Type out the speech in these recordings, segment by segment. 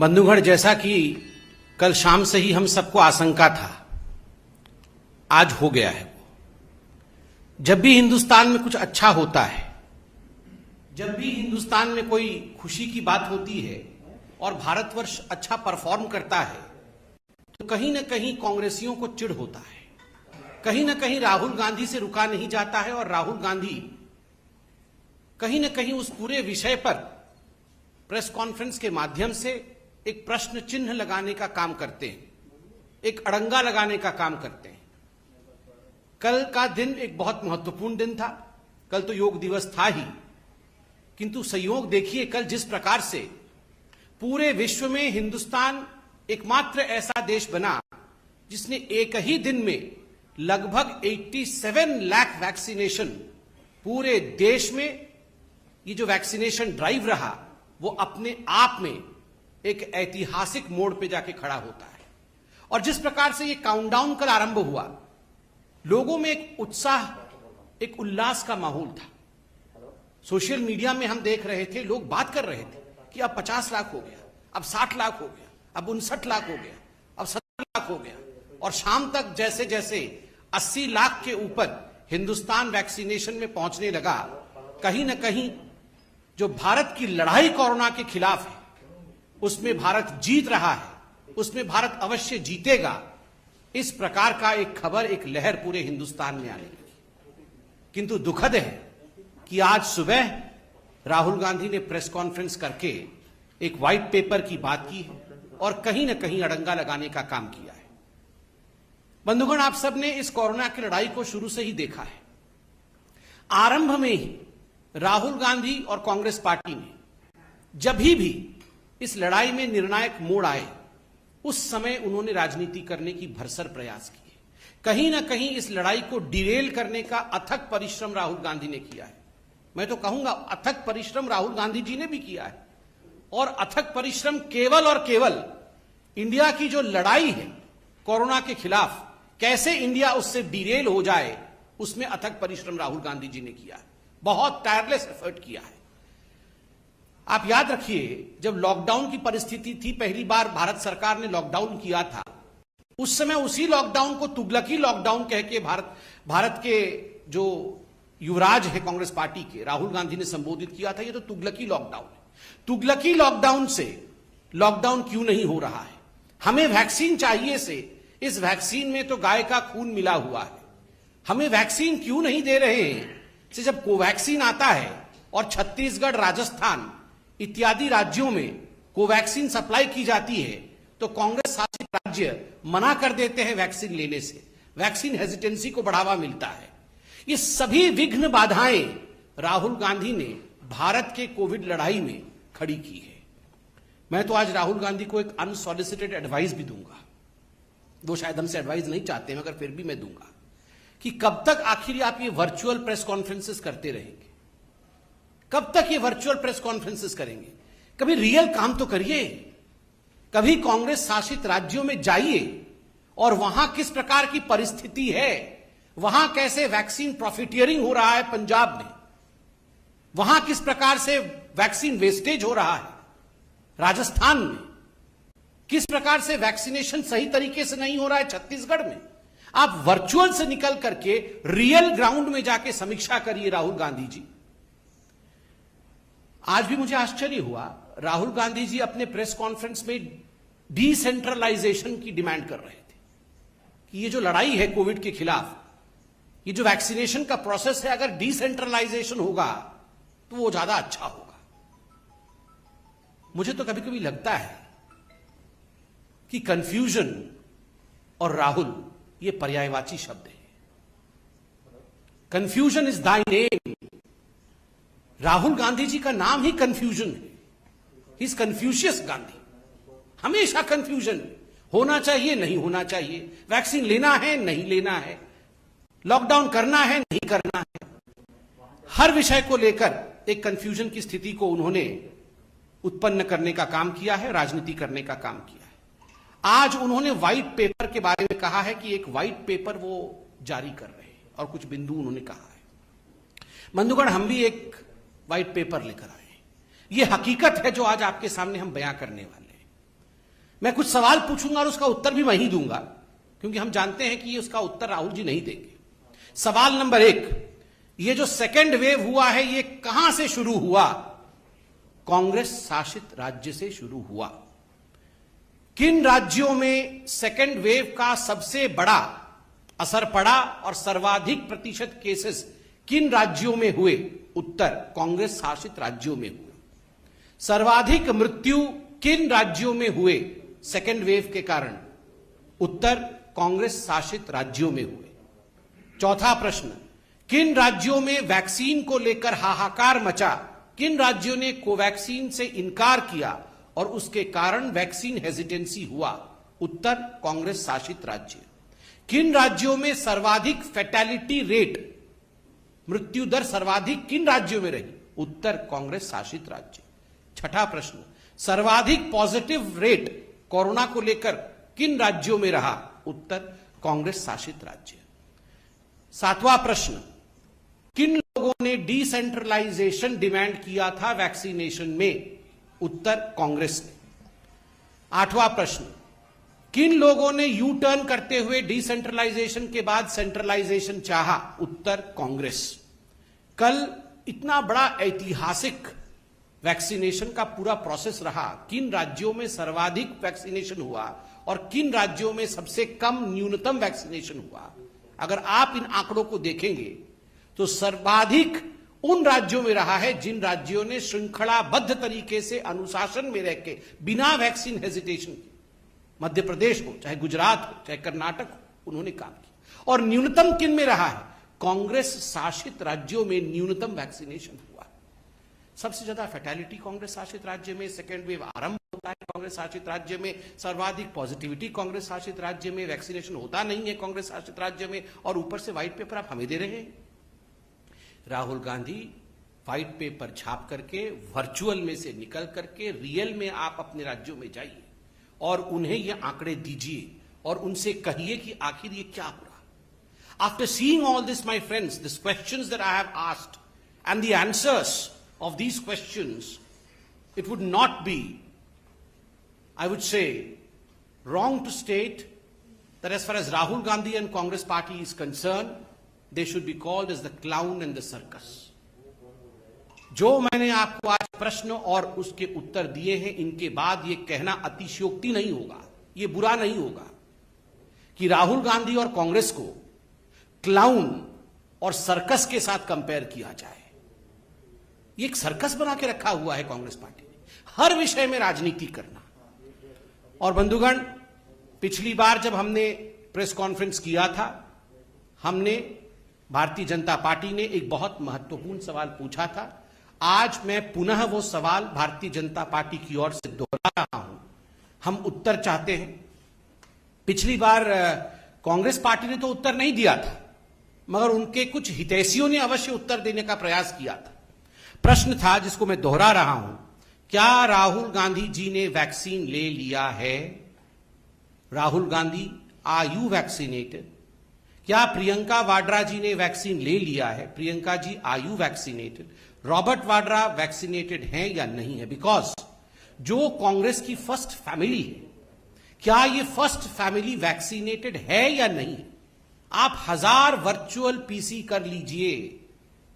बंधुगण, जैसा कि कल शाम से ही हम सबको आशंका था, आज हो गया है। जब भी हिंदुस्तान में कुछ अच्छा होता है, जब भी हिंदुस्तान में कोई खुशी की बात होती है और भारतवर्ष अच्छा परफॉर्म करता है, तो कहीं ना कहीं कांग्रेसियों को चिढ़ होता है। कहीं ना कहीं राहुल गांधी से रुका नहीं जाता है और राहुल गांधी कहीं ना कहीं उस पूरे विषय पर प्रेस कॉन्फ्रेंस के माध्यम से एक प्रश्न चिन्ह लगाने का काम करते हैं, एक अड़ंगा लगाने का काम करते हैं। कल का दिन एक बहुत महत्वपूर्ण दिन था। कल तो योग दिवस था ही, किंतु संयोग देखिए कल जिस प्रकार से पूरे विश्व में हिंदुस्तान एकमात्र ऐसा देश बना जिसने एक ही दिन में लगभग 87 लाख वैक्सीनेशन, पूरे देश में ये जो वैक्सीनेशन ड्राइव रहा वो अपने आप में एक ऐतिहासिक मोड़ पे जाके खड़ा होता है। और जिस प्रकार से ये काउंटडाउन कल आरंभ हुआ, लोगों में एक उत्साह, एक उल्लास का माहौल था। सोशल मीडिया में हम देख रहे थे, लोग बात कर रहे थे कि अब 50 लाख हो गया, अब 60 लाख हो गया, अब 59 लाख हो गया, अब 70 लाख हो गया। और शाम तक जैसे जैसे 80 लाख के ऊपर हिंदुस्तान वैक्सीनेशन में पहुंचने लगा, कहीं ना कहीं जो भारत की लड़ाई कोरोना के खिलाफ है उसमें भारत जीत रहा है, उसमें भारत अवश्य जीतेगा, इस प्रकार का एक खबर, एक लहर पूरे हिंदुस्तान में आने लगी। किंतु दुखद है कि आज सुबह राहुल गांधी ने प्रेस कॉन्फ्रेंस करके एक व्हाइट पेपर की बात की है और कहीं ना कहीं अड़ंगा लगाने का काम किया है। बंधुगण, आप सबने इस कोरोना की लड़ाई को शुरू से ही देखा है। आरंभ में ही राहुल गांधी और कांग्रेस पार्टी ने जब भी इस लड़ाई में निर्णायक मोड़ आए, उस समय उन्होंने राजनीति करने की भरसर प्रयास किए। कहीं ना कहीं इस लड़ाई को डिरेल करने का अथक परिश्रम राहुल गांधी ने किया है। मैं तो कहूंगा अथक परिश्रम राहुल गांधी जी ने भी किया है। और अथक परिश्रम केवल और केवल इंडिया की जो लड़ाई है कोरोना के खिलाफ, कैसे इंडिया उससे डिरेल हो जाए, उसमें अथक परिश्रम राहुल गांधी जी ने किया है। बहुत टायरलेस एफर्ट किया है। आप याद रखिए, जब लॉकडाउन की परिस्थिति थी, पहली बार भारत सरकार ने लॉकडाउन किया था, उस समय उसी लॉकडाउन को तुगलकी लॉकडाउन कह के भारत के जो युवराज है कांग्रेस पार्टी के, राहुल गांधी ने संबोधित किया था, ये तो तुगलकी लॉकडाउन है। तुगलकी लॉकडाउन से लॉकडाउन क्यों नहीं हो रहा है? हमें वैक्सीन चाहिए से इस वैक्सीन में तो गाय का खून मिला हुआ है। हमें वैक्सीन क्यों नहीं दे रहे हैं से जब कोवैक्सीन आता है और छत्तीसगढ़, राजस्थान इत्यादि राज्यों में कोवैक्सीन सप्लाई की जाती है, तो कांग्रेस शासित राज्य मना कर देते हैं वैक्सीन लेने से। वैक्सीन हेजिटेंसी को बढ़ावा मिलता है। ये सभी विघ्न बाधाएं राहुल गांधी ने भारत के कोविड लड़ाई में खड़ी की है। मैं तो आज राहुल गांधी को एक अनसॉलिसिटेड एडवाइस भी दूंगा। वो शायद हमसे एडवाइस नहीं चाहते, मगर फिर भी मैं दूंगा कि कब तक आखिर आप ये वर्चुअल प्रेस कॉन्फ्रेंसेस करते रहेंगे? कब तक ये वर्चुअल प्रेस कॉन्फ्रेंसेस करेंगे? कभी रियल काम तो करिए। कभी कांग्रेस शासित राज्यों में जाइए और वहां किस प्रकार की परिस्थिति है, वहां कैसे वैक्सीन प्रॉफिटियरिंग हो रहा है पंजाब में, वहां किस प्रकार से वैक्सीन वेस्टेज हो रहा है राजस्थान में, किस प्रकार से वैक्सीनेशन सही तरीके से नहीं हो रहा है छत्तीसगढ़ में। आप वर्चुअल से निकल करके रियल ग्राउंड में जाके समीक्षा करिए राहुल गांधी जी। आज भी मुझे आश्चर्य हुआ, राहुल गांधी जी अपने प्रेस कॉन्फ्रेंस में डिसेंट्रलाइजेशन की डिमांड कर रहे थे कि ये जो लड़ाई है कोविड के खिलाफ, ये जो वैक्सीनेशन का प्रोसेस है, अगर डिसेंट्रलाइजेशन होगा तो वो ज्यादा अच्छा होगा। मुझे तो कभी कभी लगता है कि कंफ्यूजन और राहुल ये पर्यायवाची शब्द है। Confusion is thy name. Rahul Gandhi ji का नाम ही कंफ्यूजन है। He is Confucius Gandhi. हमेशा कंफ्यूजन होना चाहिए, नहीं होना चाहिए, वैक्सीन लेना है, नहीं लेना है, लॉकडाउन करना है, नहीं करना है। हर विषय को लेकर एक कंफ्यूजन की स्थिति को उन्होंने उत्पन्न करने का काम किया है, राजनीति करने का काम किया है। आज उन्होंने व्हाइट पेपर के बारे में कहा है कि एक व्हाइट पेपर वो जारी कर रहे हैं और कुछ बिंदु उन्होंने कहा है। बंधुगण, हम भी एक व्हाइट पेपर लेकर आए। ये हकीकत है जो आज आपके सामने हम बयां करने वाले हैं। मैं कुछ सवाल पूछूंगा और उसका उत्तर भी मैं ही दूंगा, क्योंकि हम जानते हैं कि उसका उत्तर राहुल जी नहीं देंगे। सवाल नंबर 1, ये जो सेकेंड वेव हुआ है ये कहां से शुरू हुआ? कांग्रेस शासित राज्य से शुरू हुआ। किन राज्यों में सेकेंड वेव का सबसे बड़ा असर पड़ा और सर्वाधिक प्रतिशत केसेस किन राज्यों में हुए? उत्तर, कांग्रेस शासित राज्यों में हुए। सर्वाधिक मृत्यु किन राज्यों में हुए सेकेंड वेव के कारण? उत्तर, कांग्रेस शासित राज्यों में हुए। चौथा प्रश्न, किन राज्यों में वैक्सीन को लेकर हाहाकार मचा? किन राज्यों ने कोवैक्सीन से इनकार किया और उसके कारण वैक्सीन हेजिटेंसी हुआ? उत्तर, कांग्रेस शासित राज्य। किन राज्यों में सर्वाधिक फैटेलिटी रेट, मृत्यु दर सर्वाधिक किन राज्यों में रही? उत्तर, कांग्रेस शासित राज्य। छठा प्रश्न, सर्वाधिक पॉजिटिव रेट कोरोना को लेकर किन राज्यों में रहा? उत्तर, कांग्रेस शासित राज्य। सातवां प्रश्न, किन लोगों ने डिसेंट्रलाइजेशन डिमांड किया था वैक्सीनेशन में? उत्तर, कांग्रेस ने। आठवां प्रश्न, किन लोगों ने यू टर्न करते हुए डिसेंट्रलाइजेशन के बाद सेंट्रलाइजेशन चाहा? उत्तर, कांग्रेस। कल इतना बड़ा ऐतिहासिक वैक्सीनेशन का पूरा प्रोसेस रहा, किन राज्यों में सर्वाधिक वैक्सीनेशन हुआ और किन राज्यों में सबसे कम न्यूनतम वैक्सीनेशन हुआ? अगर आप इन आंकड़ों को देखेंगे तो सर्वाधिक उन राज्यों में रहा है जिन राज्यों ने श्रृंखलाबद्ध तरीके से अनुशासन में रहकर बिना वैक्सीन हेजिटेशन के, मध्य प्रदेश हो चाहे गुजरात हो चाहे कर्नाटक हो, उन्होंने काम किया। और न्यूनतम किन में रहा है? कांग्रेस शासित राज्यों में न्यूनतम वैक्सीनेशन हुआ। सबसे ज्यादा फैटेलिटी कांग्रेस शासित राज्य में, सेकेंड वेव आरंभ होता है कांग्रेस शासित राज्य में, सर्वाधिक पॉजिटिविटी कांग्रेस शासित राज्य में, वैक्सीनेशन होता नहीं है कांग्रेस शासित राज्य में, और ऊपर से व्हाइट पेपर आप हमें दे रहे हैं। राहुल गांधी व्हाइट पेपर छाप करके, वर्चुअल में से निकल करके रियल में आप अपने राज्यों में जाइए और उन्हें ये आंकड़े दीजिए और उनसे कहिए कि आखिर ये क्या हो रहा। After seeing all this, my friends, these questions that I have asked and the answers of these questions, it would not be, I would say, wrong to state that as far as Rahul Gandhi and Congress party is concerned, they should be called as the clown and the circus. जो मैंने आपको आज प्रश्न और उसके उत्तर दिए हैं, इनके बाद ये कहना अतिशयोक्ति नहीं होगा, ये बुरा नहीं होगा कि राहुल गांधी और कांग्रेस को क्लाउन और सर्कस के साथ कंपेयर किया जाए। ये एक सर्कस बना के रखा हुआ है कांग्रेस पार्टी ने, हर विषय में राजनीति करना। और बंधुगण, पिछली बार जब हमने प्रेस कॉन्फ्रेंस किया था, हमने भारतीय जनता पार्टी ने एक बहुत महत्वपूर्ण सवाल पूछा था। आज मैं पुनः वो सवाल भारतीय जनता पार्टी की ओर से दोहरा रहा हूं। हम उत्तर चाहते हैं। पिछली बार कांग्रेस पार्टी ने तो उत्तर नहीं दिया था, मगर उनके कुछ हितैषियों ने अवश्य उत्तर देने का प्रयास किया था। प्रश्न था जिसको मैं दोहरा रहा हूं, क्या राहुल गांधी जी ने वैक्सीन ले लिया है? Rahul Gandhi, are you vaccinated? क्या प्रियंका वाड्रा जी ने वैक्सीन ले लिया है? Priyanka ji, are you vaccinated? Robert Vadra vaccinated हैं या नहीं है? बिकॉज जो कांग्रेस की फर्स्ट फैमिली है, क्या ये फर्स्ट फैमिली वैक्सीनेटेड है या नहीं? आप 1000 वर्चुअल पीसी कर लीजिए,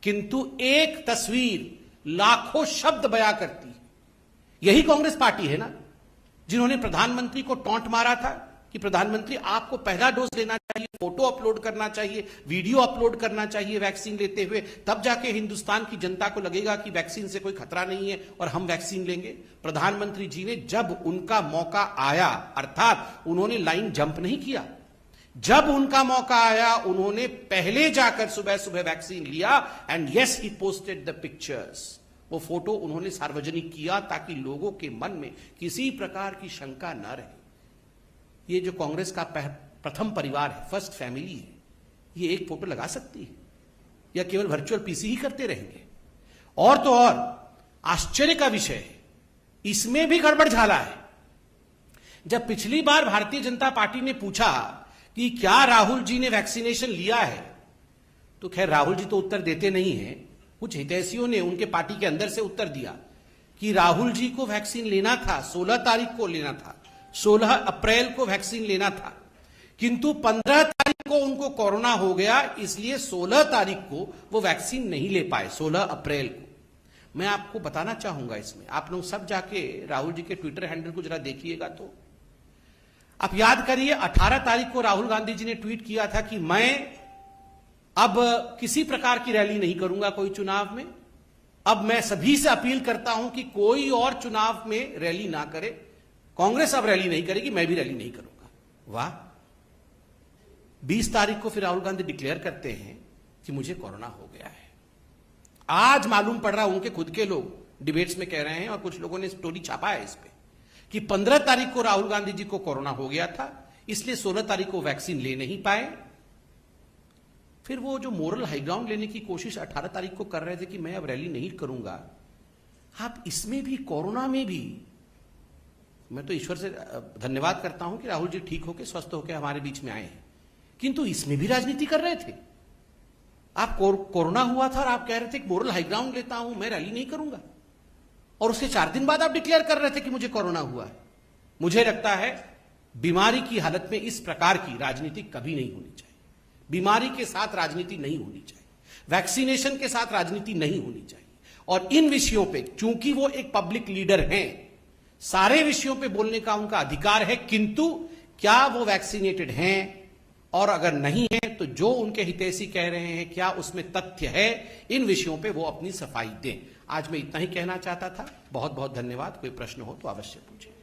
किंतु एक तस्वीर लाखों शब्द बयां करती है। यही कांग्रेस पार्टी है ना जिन्होंने प्रधानमंत्री को टॉन्ट मारा था कि प्रधानमंत्री आपको पहला डोज लेना चाहिए, फोटो अपलोड करना चाहिए, वीडियो अपलोड करना चाहिए वैक्सीन लेते हुए, तब जाके हिंदुस्तान की जनता को लगेगा कि वैक्सीन से कोई खतरा नहीं है और हम वैक्सीन लेंगे। प्रधानमंत्री जी ने जब उनका मौका आया, अर्थात उन्होंने लाइन जंप नहीं किया, जब उनका मौका आया उन्होंने पहले जाकर सुबह सुबह वैक्सीन लिया। And yes, he posted the pictures. वो फोटो उन्होंने सार्वजनिक किया ताकि लोगों के मन में किसी प्रकार की शंका न रहे। ये जो कांग्रेस का प्रथम परिवार है, फर्स्ट फैमिली है, ये एक फोटो लगा सकती है या केवल वर्चुअल पीसी ही करते रहेंगे? और तो और आश्चर्य का विषय है, इसमें भी गड़बड़ झाला है। जब पिछली बार भारतीय जनता पार्टी ने पूछा कि क्या राहुल जी ने वैक्सीनेशन लिया है, तो खैर राहुल जी तो उत्तर देते नहीं है, कुछ हितैषियों ने उनके पार्टी के अंदर से उत्तर दिया कि राहुल जी को वैक्सीन लेना था, 16 तारीख को लेना था। 16 अप्रैल को वैक्सीन लेना था, किंतु 15 तारीख को उनको कोरोना हो गया, इसलिए 16 तारीख को वो वैक्सीन नहीं ले पाए, 16 अप्रैल को। मैं आपको बताना चाहूंगा इसमें, आप लोग सब जाके राहुल जी के ट्विटर हैंडल को जरा देखिएगा तो आप याद करिए 18 तारीख को राहुल गांधी जी ने ट्वीट किया था कि मैं अब किसी प्रकार की रैली नहीं करूंगा कोई चुनाव में, अब मैं सभी से अपील करता हूं कि कोई और चुनाव में रैली ना करे, कांग्रेस अब रैली नहीं करेगी, मैं भी रैली नहीं करूंगा। वाह। 20 तारीख को फिर राहुल गांधी डिक्लेयर करते हैं कि मुझे कोरोना हो गया है। आज मालूम पड़ रहा, उनके खुद के लोग डिबेट्स में कह रहे हैं और कुछ लोगों ने स्टोरी छापा है इस पे कि 15 तारीख को राहुल गांधी जी को कोरोना हो गया था, इसलिए 16 तारीख को वैक्सीन ले नहीं पाए। फिर वो जो मोरल हाईग्राउंड लेने की कोशिश 18 तारीख को कर रहे थे कि मैं अब रैली नहीं करूंगा, आप इसमें भी, कोरोना में भी, मैं तो ईश्वर से धन्यवाद करता हूं कि राहुल जी ठीक होकर स्वस्थ होकर हमारे बीच में आए हैं, किंतु इसमें भी राजनीति कर रहे थे। आप कोरोना हुआ था और आप कह रहे थे कि मोरल हाईग्राउंड लेता हूं, मैं रैली नहीं करूंगा, और उसके 4 दिन बाद आप डिक्लेयर कर रहे थे कि मुझे कोरोना हुआ है। मुझे लगता है बीमारी की हालत में इस प्रकार की राजनीति कभी नहीं होनी चाहिए। बीमारी के साथ राजनीति नहीं होनी चाहिए, वैक्सीनेशन के साथ राजनीति नहीं होनी चाहिए। और इन विषयों पे, चूंकि वो एक पब्लिक लीडर हैं, सारे विषयों पे बोलने का उनका अधिकार है, किंतु क्या वो वैक्सीनेटेड हैं, और अगर नहीं है तो जो उनके हितैषी कह रहे हैं क्या उसमें तथ्य है, इन विषयों पे वो अपनी सफाई दें। आज मैं इतना ही कहना चाहता था। बहुत बहुत धन्यवाद। कोई प्रश्न हो तो अवश्य पूछें।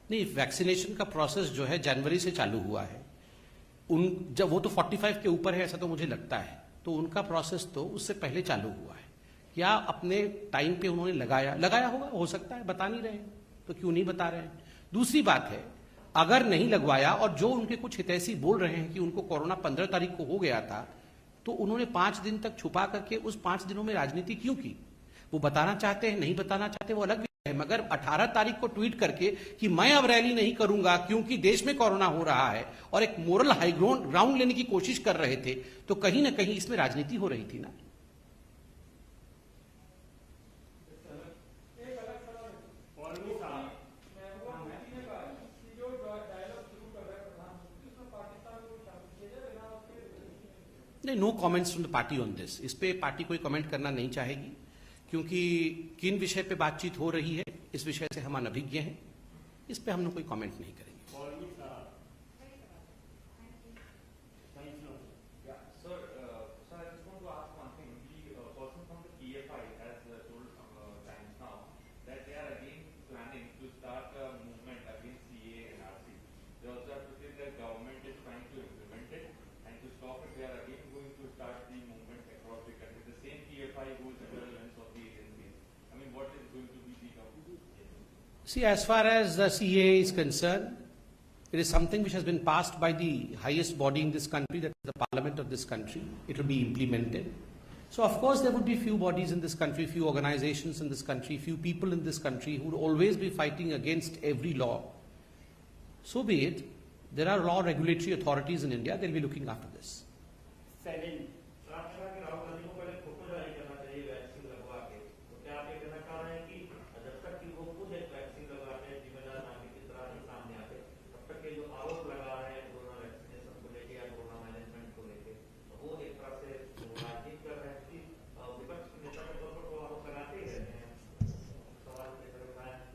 नहीं, वैक्सीनेशन का प्रोसेस जो है जनवरी से चालू हुआ है। जब वो तो 45 के ऊपर है ऐसा तो मुझे लगता है, तो उनका प्रोसेस तो उससे पहले चालू हुआ है। क्या अपने टाइम पे उन्होंने लगाया होगा, हो सकता है, बता नहीं रहे हैं तो क्यों नहीं बता रहे हैं। दूसरी बात है, अगर नहीं लगवाया और जो उनके कुछ हितैषी बोल रहे हैं कि उनको कोरोना 15 तारीख को हो गया था, तो उन्होंने 5 दिन तक छुपा करके उस 5 दिनों में राजनीति क्यों की? वो बताना चाहते हैं, नहीं बताना चाहते, वो अलग विषय है। मगर 18 तारीख को ट्वीट करके कि मैं अब रैली नहीं करूंगा क्योंकि देश में कोरोना हो रहा है, और एक मोरल हाई ग्राउंड लेने की कोशिश कर रहे थे, तो कहीं ना कहीं इसमें राजनीति हो रही थी ना। नहीं, no comments from the party on this. इस पे पार्टी कोई कमेंट करना नहीं चाहेगी, क्योंकि किन विषय पे बातचीत हो रही है इस विषय से हम अनभिज्ञ हैं। इस पे हम लोग कोई कमेंट नहीं करेंगे। See, as far as the CAA is concerned, it is something which has been passed by the highest body in this country, that is the parliament of this country. It will be implemented. So, of course, there would be few bodies in this country, few organizations in this country, few people in this country who would always be fighting against every law. So be it. There are law regulatory authorities in India, they'll be looking after this.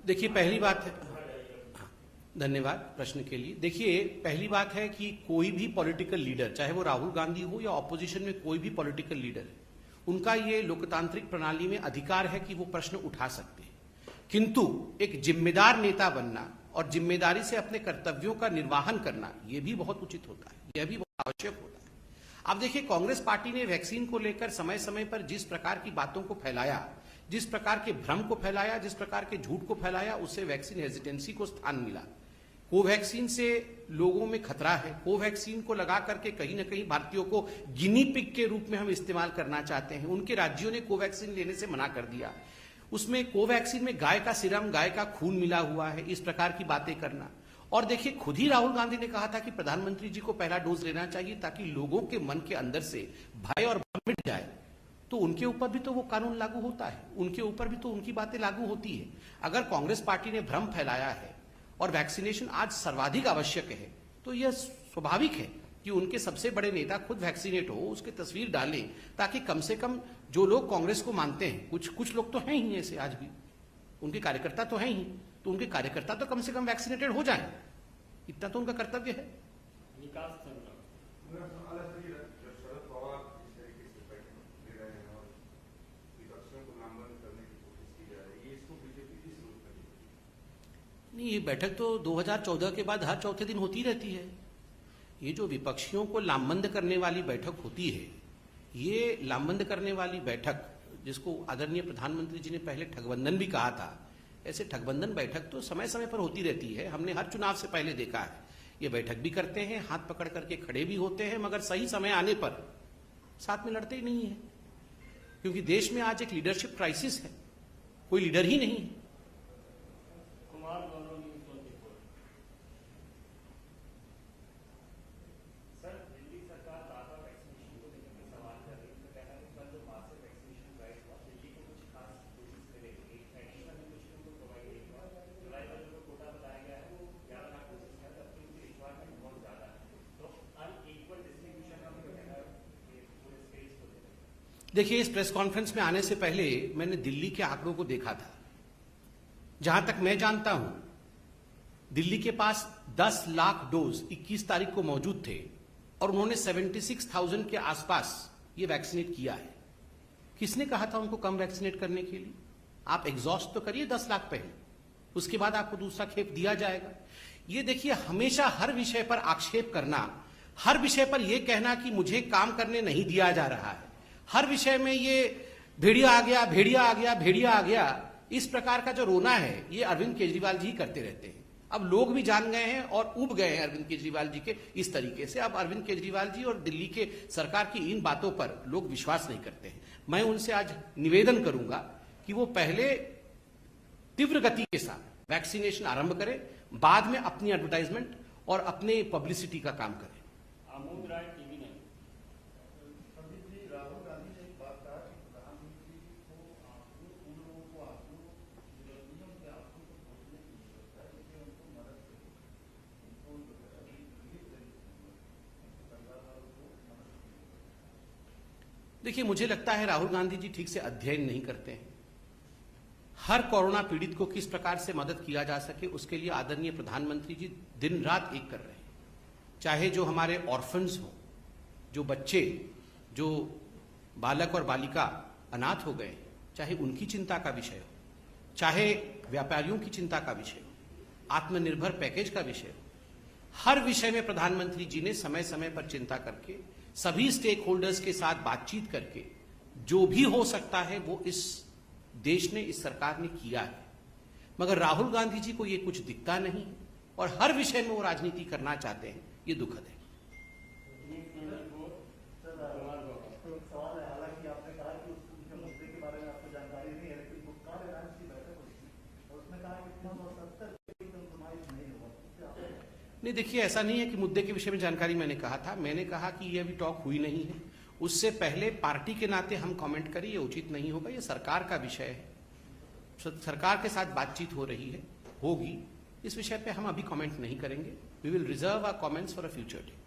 देखिए, पहली बात है, धन्यवाद प्रश्न के लिए। देखिए, पहली बात है कि कोई भी पॉलिटिकल लीडर, चाहे वो राहुल गांधी हो या ऑपोजिशन में कोई भी पॉलिटिकल लीडर, उनका ये लोकतांत्रिक प्रणाली में अधिकार है कि वो प्रश्न उठा सकते हैं, किंतु एक जिम्मेदार नेता बनना और जिम्मेदारी से अपने कर्तव्यों का निर्वाहन करना, यह भी बहुत उचित होता है, यह भी बहुत आवश्यक होता है। अब देखिए, कांग्रेस पार्टी ने वैक्सीन को लेकर समय समय पर जिस प्रकार की बातों को फैलाया, जिस प्रकार के भ्रम को फैलाया, जिस प्रकार के झूठ को फैलाया, उससे वैक्सीन हेजिटेंसी को स्थान मिला। कोवैक्सीन से लोगों में खतरा है। कोवैक्सीन को लगा करके कहीं ना कहीं भारतीयों को गिनी पिग के रूप में हम इस्तेमाल करना चाहते हैं। उनके राज्यों ने कोवैक्सीन लेने से मना कर दिया। उसमें कोवैक्सीन में गाय का सीरम, गाय का खून मिला हुआ है, इस प्रकार की बातें करना। और देखिए, खुद ही राहुल गांधी ने कहा था कि प्रधानमंत्री जी को पहला डोज लेना चाहिए ताकि लोगों के मन के अंदर से भय और भ्रम मिट जाए। तो उनके ऊपर भी तो वो कानून लागू होता है, उनके ऊपर भी तो उनकी बातें लागू होती है। अगर कांग्रेस पार्टी ने भ्रम फैलाया है और वैक्सीनेशन आज सर्वाधिक आवश्यक है, तो यह स्वाभाविक है कि उनके सबसे बड़े नेता खुद वैक्सीनेट हो, उसकी तस्वीर डालें, ताकि कम से कम जो लोग कांग्रेस को मानते हैं, कुछ लोग तो हैं ही ऐसे, आज भी उनके कार्यकर्ता तो हैं ही, तो उनके कार्यकर्ता तो कम से कम वैक्सीनेटेड हो जाएं, इतना तो उनका कर्तव्य है। नहीं, ये बैठक तो 2014 के बाद हर चौथे दिन होती रहती है। ये जो विपक्षियों को लामबंद करने वाली बैठक होती है, ये लामबंद करने वाली बैठक, जिसको आदरणीय प्रधानमंत्री जी ने पहले ठगबंधन भी कहा था, ऐसे ठगबंधन बैठक तो समय समय पर होती रहती है। हमने हर चुनाव से पहले देखा है, ये बैठक भी करते हैं, हाथ पकड़ करके खड़े भी होते हैं, मगर सही समय आने पर साथ में लड़ते ही नहीं है, क्योंकि देश में आज एक लीडरशिप क्राइसिस है, कोई लीडर ही नहीं है। देखिए, इस प्रेस कॉन्फ्रेंस में आने से पहले मैंने दिल्ली के आंकड़ों को देखा था। जहां तक मैं जानता हूं, दिल्ली के पास 10 लाख डोज 21 तारीख को मौजूद थे और उन्होंने 76,000 के आसपास ये वैक्सीनेट किया है। किसने कहा था उनको कम वैक्सीनेट करने के लिए? आप एग्जॉस्ट तो करिए 10 लाख पहले, उसके बाद आपको दूसरा खेप दिया जाएगा। ये देखिए, हमेशा हर विषय पर आक्षेप करना, हर विषय पर यह कहना कि मुझे काम करने नहीं दिया जा रहा है, हर विषय में ये भेड़िया आ गया, भेड़िया आ गया, भेड़िया आ गया, इस प्रकार का जो रोना है, ये अरविंद केजरीवाल जी करते रहते हैं। अब लोग भी जान गए हैं और उब गए हैं अरविंद केजरीवाल जी के इस तरीके से। अब अरविंद केजरीवाल जी और दिल्ली के सरकार की इन बातों पर लोग विश्वास नहीं करते हैं। मैं उनसे आज निवेदन करूंगा कि वो पहले तीव्र गति के साथ वैक्सीनेशन आरंभ करें, बाद में अपनी एडवर्टाइजमेंट और अपने पब्लिसिटी का काम करें। देखिए, मुझे लगता है राहुल गांधी जी ठीक से अध्ययन नहीं करते हैं। हर कोरोना पीड़ित को किस प्रकार से मदद किया जा सके, उसके लिए आदरणीय प्रधानमंत्री जी दिन रात एक कर रहे हैं। चाहे जो हमारे ऑर्फन्स हो, जो बच्चे, जो बालक और बालिका अनाथ हो गए, चाहे उनकी चिंता का विषय हो, चाहे व्यापारियों की चिंता का विषय हो, आत्मनिर्भर पैकेज का विषय हो, हर विषय में प्रधानमंत्री जी ने समय समय पर चिंता करके, सभी स्टेक होल्डर्स के साथ बातचीत करके जो भी हो सकता है वो इस देश ने, इस सरकार ने किया है। मगर राहुल गांधी जी को ये कुछ दिखता नहीं और हर विषय में वो राजनीति करना चाहते हैं, ये दुखद है। नहीं, देखिए, ऐसा नहीं है कि मुद्दे के विषय में जानकारी मैंने कहा था। मैंने कहा कि ये अभी टॉक हुई नहीं है, उससे पहले पार्टी के नाते हम कमेंट करें, ये उचित नहीं होगा। ये सरकार का विषय है, सरकार के साथ बातचीत हो रही है, होगी, इस विषय पे हम अभी कमेंट नहीं करेंगे। We will reserve our comments for a future day.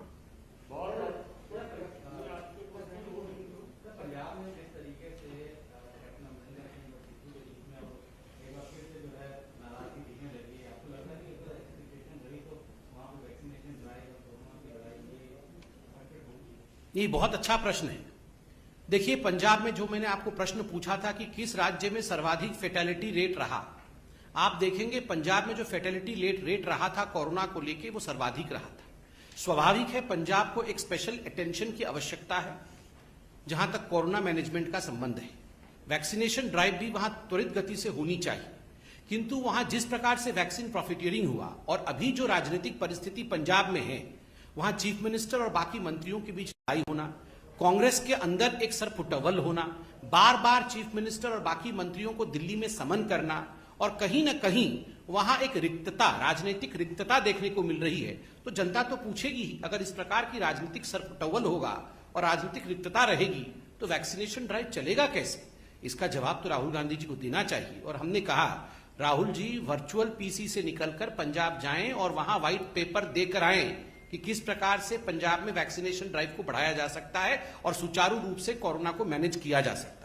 ये बहुत अच्छा प्रश्न है। देखिए, पंजाब में जो मैंने आपको प्रश्न पूछा था कि किस राज्य में सर्वाधिक फेटेलिटी रेट रहा, आप देखेंगे पंजाब में जो फेटेलिटी रेट रहा था कोरोना को लेके, वो सर्वाधिक रहा था। स्वाभाविक है, पंजाब को एक स्पेशल अटेंशन की आवश्यकता है जहां तक कोरोना मैनेजमेंट का संबंध है। वैक्सीनेशन ड्राइव भी वहां त्वरित गति से होनी चाहिए, किंतु वहां जिस प्रकार से वैक्सीन प्रॉफिटियरिंग हुआ और अभी जो राजनीतिक परिस्थिति पंजाब में है, वहां चीफ मिनिस्टर और बाकी मंत्रियों के बीच लड़ाई होना, कांग्रेस के अंदर एक सरफुटवल होना, बार बार चीफ मिनिस्टर और बाकी मंत्रियों को दिल्ली में समन करना और कहीं ना कहीं वहां एक रिक्तता, राजनीतिक रिक्तता देखने को मिल रही है, तो जनता तो पूछेगी ही। अगर इस प्रकार की राजनीतिक सरपटौल होगा और राजनीतिक रिक्तता रहेगी तो वैक्सीनेशन ड्राइव चलेगा कैसे? इसका जवाब तो राहुल गांधी जी को देना चाहिए। और हमने कहा, राहुल जी वर्चुअल पीसी से निकलकर पंजाब जाएं और वहां व्हाइट पेपर देकर आएं कि किस प्रकार से पंजाब में वैक्सीनेशन ड्राइव को बढ़ाया जा सकता है और सुचारू रूप से कोरोना को मैनेज किया जा सकता है।